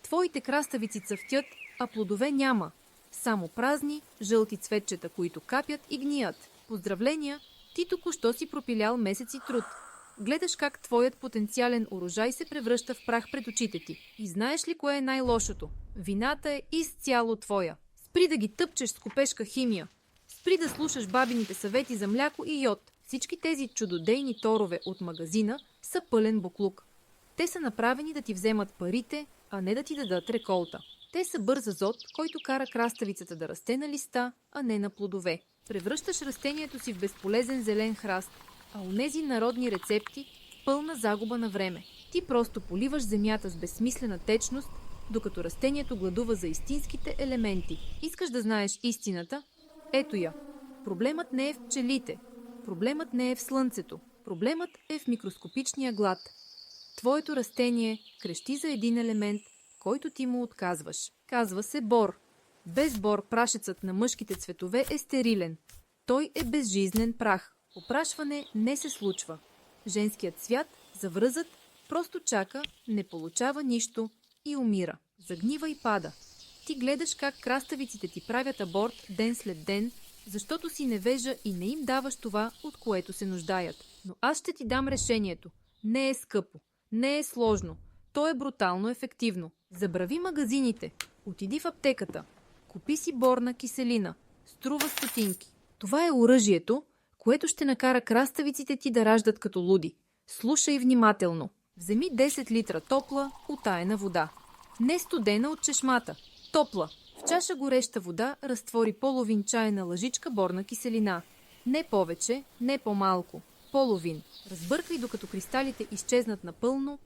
Твоите краставици цъфтят, а плодове няма. Само празни, жълти цветчета, които капят и гният. Поздравления! Ти току-що си пропилял месеци труд. Гледаш как твоят потенциален урожай се превръща в прах пред очите ти. И знаеш ли кое е най-лошото? Вината е изцяло твоя. Спри да ги тъпчеш с копешка химия. Спри да слушаш бабините съвети за мляко и йод. Всички тези чудодейни торове от магазина са пълен буклук. Те са направени да ти вземат парите, а не да ти дадат реколта. Те са бърз азот, който кара краставицата да расте на листа, а не на плодове. Превръщаш растението си в безполезен зелен храст, а онези народни рецепти в пълна загуба на време. Ти просто поливаш земята с безсмислена течност, докато растението гладува за истинските елементи. Искаш да знаеш истината? Ето я. Проблемът не е в пчелите. Проблемът не е в слънцето. Проблемът е в микроскопичния глад. Твоето растение крещи за един елемент, който ти му отказваш. Казва се бор. Без бор прашецът на мъжките цветове е стерилен. Той е безжизнен прах. Опрашване не се случва. Женският цвят, завръзът, просто чака, не получава нищо и умира. Загнива и пада. Ти гледаш как краставиците ти правят аборт ден след ден, защото си невежа и не им даваш това, от което се нуждаят. Но аз ще ти дам решението. Не е скъпо. Не е сложно. То е брутално ефективно. Забрави магазините. Отиди в аптеката. Купи си борна киселина. Струва стотинки. Това е оръжието, което ще накара краставиците ти да раждат като луди. Слушай внимателно. Вземи 10 литра топла, утаена вода. Не студена от чешмата. Топла. В чаша гореща вода разтвори половин чайна лъжичка борна киселина. Не повече, не по-малко. Половин. Разбъркай докато кристалите изчезнат напълно.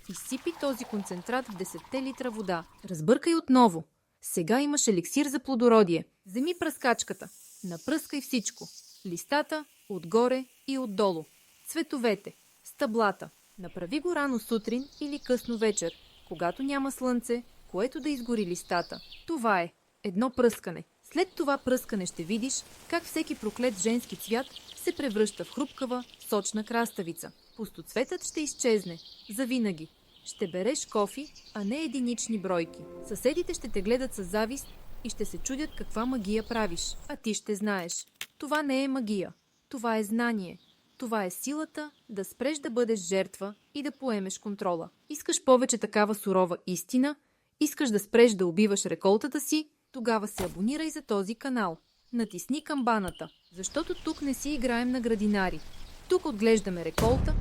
Изсипи този концентрат в 10 литра вода. Разбъркай отново. Сега имаш еликсир за плодородие. Вземи пръскачката. Напръскай всичко. Листата, отгоре и отдолу. Цветовете, стъблата. Направи го рано сутрин или късно вечер, когато няма слънце, което да изгори листата. Това е едно пръскане. След това пръскане ще видиш как всеки проклет женски цвят се превръща в хрупкава, сочна краставица. Пустоцветът ще изчезне. Завинаги. Ще береш кофи, а не единични бройки. Съседите ще те гледат със завист и ще се чудят каква магия правиш. А ти ще знаеш. Това не е магия. Това е знание. Това е силата да спреш да бъдеш жертва и да поемеш контрола. Искаш повече такава сурова истина? Искаш да спреш да убиваш реколтата си? Тогава се абонирай за този канал. Натисни камбаната, защото тук не си играем на градинари. Тук отглеждаме реколта